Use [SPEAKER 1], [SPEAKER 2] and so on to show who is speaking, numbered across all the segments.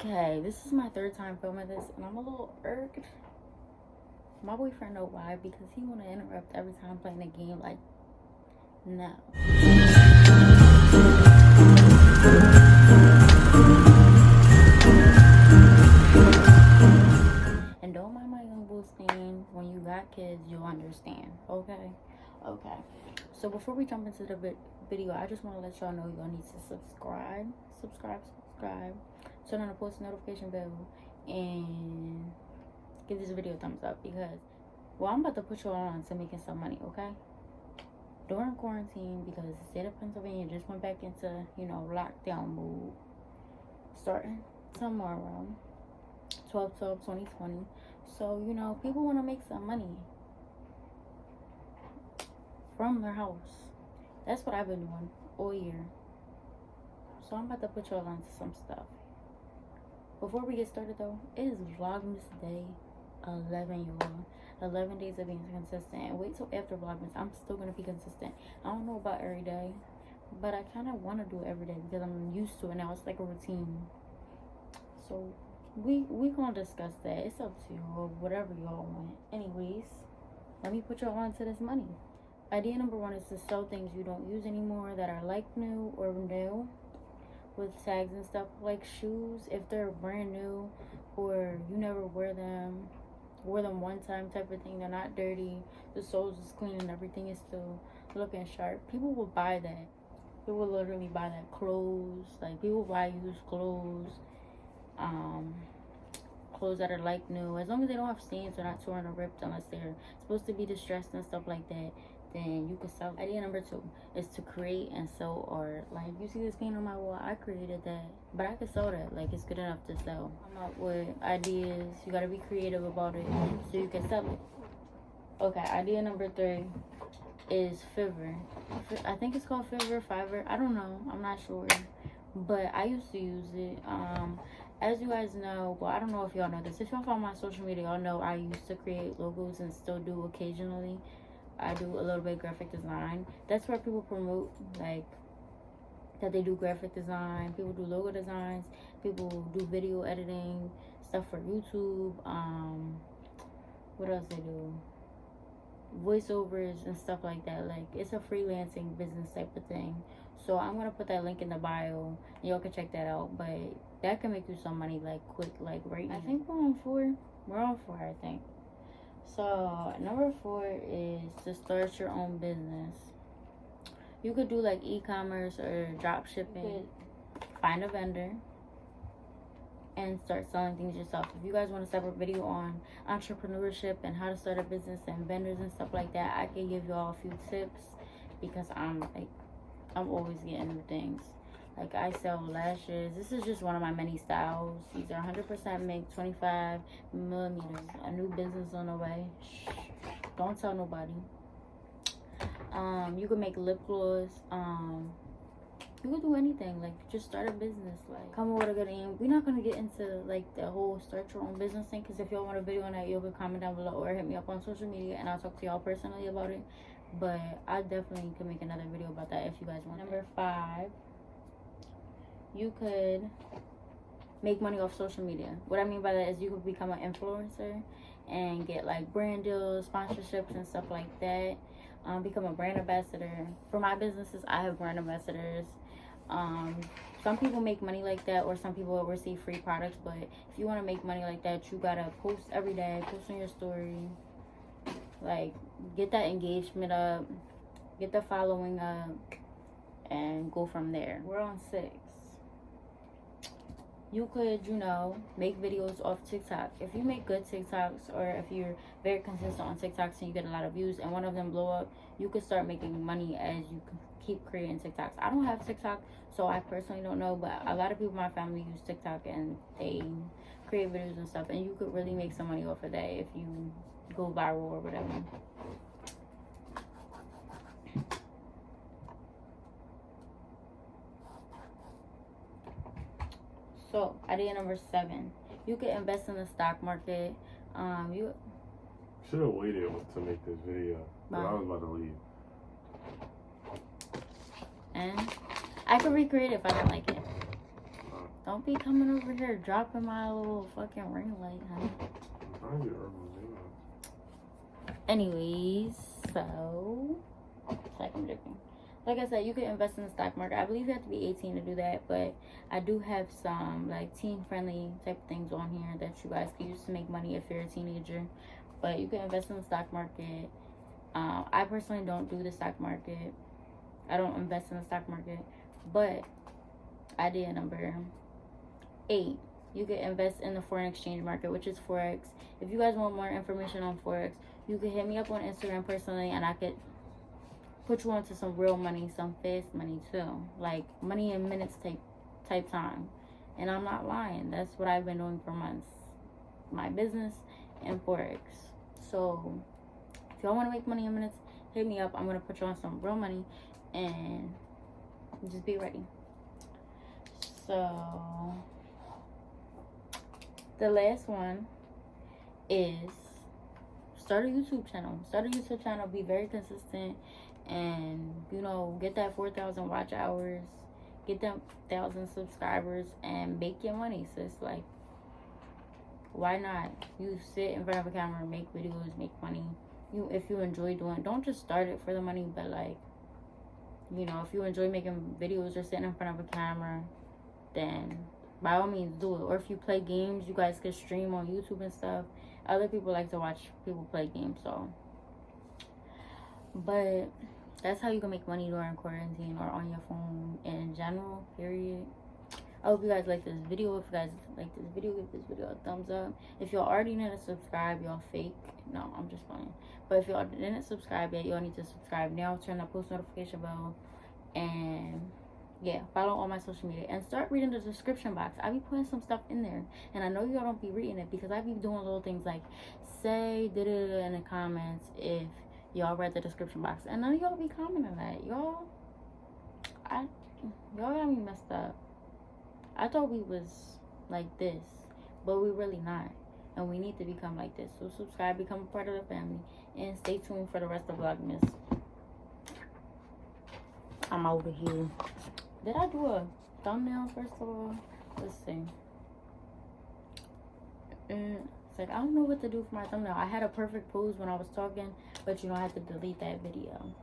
[SPEAKER 1] Okay, this is my third time filming this, and I'm a little irked. My boyfriend know why, because he want to interrupt every time I'm playing a game. Like, no. And don't mind my young bull stain. When you got kids, you'll understand. Okay. So before we jump into the video, I just want to let y'all know y'all need to subscribe. Turn on the post notification bell and give this video a thumbs up, because I'm about to put y'all on to making some money. Okay, during quarantine, because the state of Pennsylvania just went back into lockdown mode starting tomorrow, 12/12/2020. So people want to make some money from their house. That's what I've been doing all year. So I'm about to put y'all onto some stuff. Before we get started though, it is Vlogmas Day 11, y'all. 11 days of being consistent. And wait till after Vlogmas, I'm still gonna be consistent. I don't know about every day, but I kind of want to do it every day because I'm used to it now. It's like a routine. So we gonna discuss that. It's up to y'all, whatever y'all want. Anyways, let me put y'all on to this money. Idea number one is to sell things you don't use anymore that are like new or new, with tags and stuff, like shoes. If they're brand new or you never wore them one time type of thing, they're not dirty, the soles is clean and everything is still looking sharp, people will buy that. People will literally buy that. Clothes, like people buy used clothes, clothes that are like new, as long as they don't have stains or not torn or ripped, unless they're supposed to be distressed and stuff like that, then you can sell. Idea number two is to create and sell art. Like, you see this paint on my wall, I created that, but I could sell that. Like, it's good enough to sell. Come up with ideas. You gotta be creative about it so you can sell it. Okay, idea number three is Fiverr. I think it's called Fiverr. I don't know, I'm not sure, but I used to use it. As you guys know, well, I don't know if y'all know this, if y'all follow my social media, y'all know I used to create logos and still do occasionally. I do a little bit of graphic design. That's where people promote, like, that they do graphic design. People do logo designs. People do video editing, stuff for YouTube. What else they do? Voiceovers and stuff like that. Like, it's a freelancing business type of thing. So I'm gonna put that link in the bio. Y'all can check that out. But that can make you some money, like, quick, like, right now. I think we're on four, I think. So number 4 is to start your own business. You could do like e-commerce or drop shipping. Find a vendor and start selling things yourself. If you guys want a separate video on entrepreneurship and how to start a business and vendors and stuff like that, I can give y'all a few tips, because I'm always getting new things. Like, I sell lashes. This is just one of my many styles. These are 100% mink, 25 millimeters. A new business on the way. Shh. Don't tell nobody. You can make lip gloss. You can do anything. Like, just start a business. Like, come up with a good aim. We're not gonna get into like the whole start your own business thing, because if y'all want a video on that, y'all can comment down below or hit me up on social media and I'll talk to y'all personally about it. But I definitely can make another video about that if you guys want. Number 5. You could make money off social media. What I mean by that is you could become an influencer and get like brand deals, sponsorships and stuff like that. Become a brand ambassador. For my businesses, I have brand ambassadors. Some people make money like that, or some people will receive free products. But if you want to make money like that, you gotta post every day, post on your story, like, get that engagement up, get the following up, and go from there. We're on 6. You could, make videos off TikTok. If you make good TikToks, or if you're very consistent on TikToks and you get a lot of views and one of them blow up, you could start making money as you keep creating TikToks. I don't have TikTok, so I personally don't know, but a lot of people in my family use TikTok and they create videos and stuff, and you could really make some money off of that if you go viral or whatever. So, idea number 7, you could invest in the stock market. You
[SPEAKER 2] should have waited to make this video, but I was about to leave.
[SPEAKER 1] And I could recreate it if I don't like it. Don't be coming over here dropping my little fucking ring light, honey. Anyways, so I'm joking. Like I said, you can invest in the stock market. I believe you have to be 18 to do that, but I do have some like teen friendly type of things on here that you guys can use to make money if you're a teenager. But you can invest in the stock market. I personally don't do the stock market. I don't invest in the stock market, but idea number 8, you can invest in the foreign exchange market, which is forex. If you guys want more information on forex, you can hit me up on Instagram personally, and I could put you onto some real money, some fast money too, like money in minutes type time. And I'm not lying. That's what I've been doing for months. My business and forex. So if y'all want to make money in minutes, hit me up. I'm gonna put you on some real money, and just be ready. So the last one is start a YouTube channel. Start a YouTube channel. Be very consistent, and get that 4,000 watch hours, get them 1,000 subscribers, and make your money, sis. Like, why not? You sit in front of a camera, make videos, make money. If you enjoy doing it, don't just start it for the money, but like, if you enjoy making videos or sitting in front of a camera, then by all means do it. Or if you play games, you guys can stream on YouTube and stuff. Other people like to watch people play games, so. But that's how you can make money during quarantine or on your phone in general, period. I hope you guys like this video. If you guys like this video, give this video a thumbs up. If y'all already didn't subscribe, y'all fake. No, I'm just playing. But if y'all didn't subscribe yet, y'all need to subscribe now. Turn that post notification bell. And yeah, follow all my social media. And start reading the description box. I be putting some stuff in there. And I know y'all don't be reading it because I be doing little things like say da-da-da in the comments if y'all read the description box. And none of y'all be commenting that. Y'all got me messed up. I thought we was like this, but we really not. And we need to become like this. So subscribe, become a part of the family, and stay tuned for the rest of VLOGMAS. I'm over here. Did I do a thumbnail first of all? Let's see. It's like, I don't know what to do for my thumbnail. I had a perfect pose when I was talking, but I had to delete that video.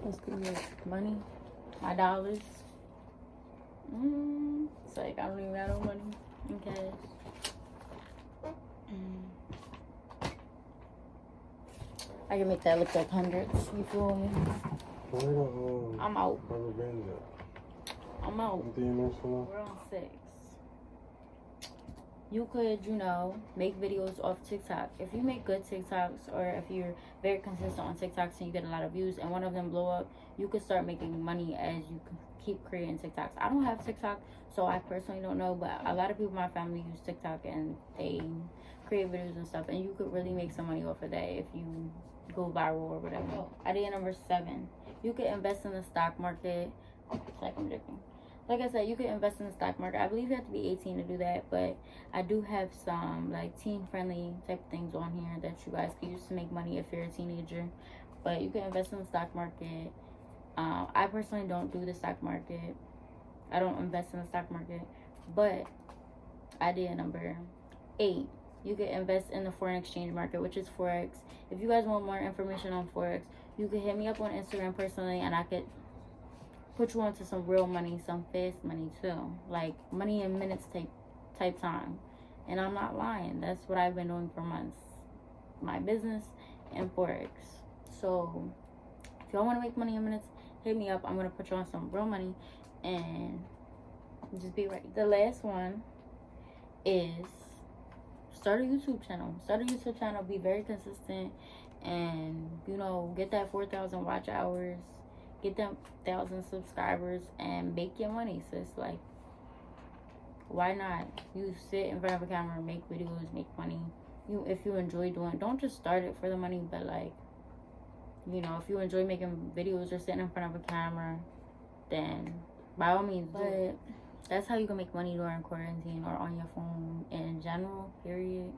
[SPEAKER 1] Let's do your money, my dollars. It's like I don't even have no money in cash. I can make that look like hundreds. You feel me? I'm out. I'm out. We're on 6. You could, make videos off TikTok. If you make good TikToks, or if you're very consistent on TikToks and you get a lot of views and one of them blow up, you could start making money as you keep creating TikToks. I don't have TikTok, so I personally don't know, but a lot of people in my family use TikTok and they create videos and stuff, and you could really make some money off of that if you go viral or whatever. Idea number 7, you could invest in the stock market. Like I said, you can invest in the stock market. I believe you have to be 18 to do that, but I do have some like teen friendly type of things on here that you guys can use to make money if you're a teenager. But you can invest in the stock market. I personally don't do the stock market. I don't invest in the stock market. But idea number 8, you can invest in the foreign exchange market, which is forex. If you guys want more information on forex, you can hit me up on Instagram personally, and I could put you onto some real money, some fast money too, like money in minutes type time. And I'm not lying. That's what I've been doing for months. My business and forex. So if y'all want to make money in minutes, hit me up. I'm gonna put you on some real money, and just be ready. The last one is start a YouTube channel. Start a YouTube channel. Be very consistent, and get that 4,000 watch hours. Get them 1,000 subscribers, and make your money, sis. Like, why not? You sit in front of a camera, make videos, make money. If you enjoy doing it, don't just start it for the money, but like, if you enjoy making videos or sitting in front of a camera, then by all means do it. That's how you can make money during quarantine or on your phone in general, period.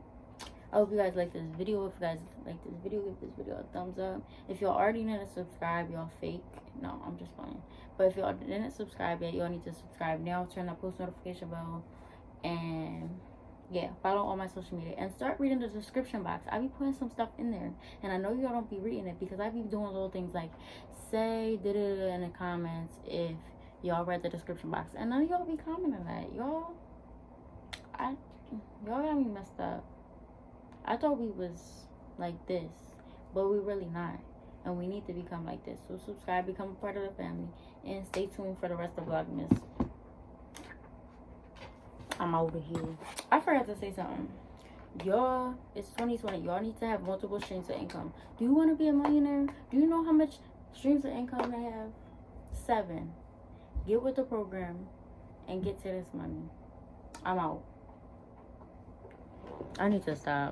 [SPEAKER 1] I hope you guys like this video. If you guys like this video, give this video a thumbs up. If y'all already didn't subscribe, y'all fake. No, I'm just playing. But if y'all didn't subscribe yet, y'all need to subscribe now. Turn that post notification bell. And yeah, follow all my social media. And start reading the description box. I be putting some stuff in there. And I know y'all don't be reading it because I be doing little things like say da-da-da in the comments if y'all read the description box. And none of y'all be commenting that. Y'all got me messed up. I thought we was like this, but we really not. And we need to become like this. So subscribe, become a part of the family, and stay tuned for the rest of Vlogmas. I'm over here. I forgot to say something. Y'all, it's 2020. Y'all need to have multiple streams of income. Do you want to be a millionaire? Do you know how much streams of income they have? 7. Get with the program and get to this money. I'm out. I need to stop.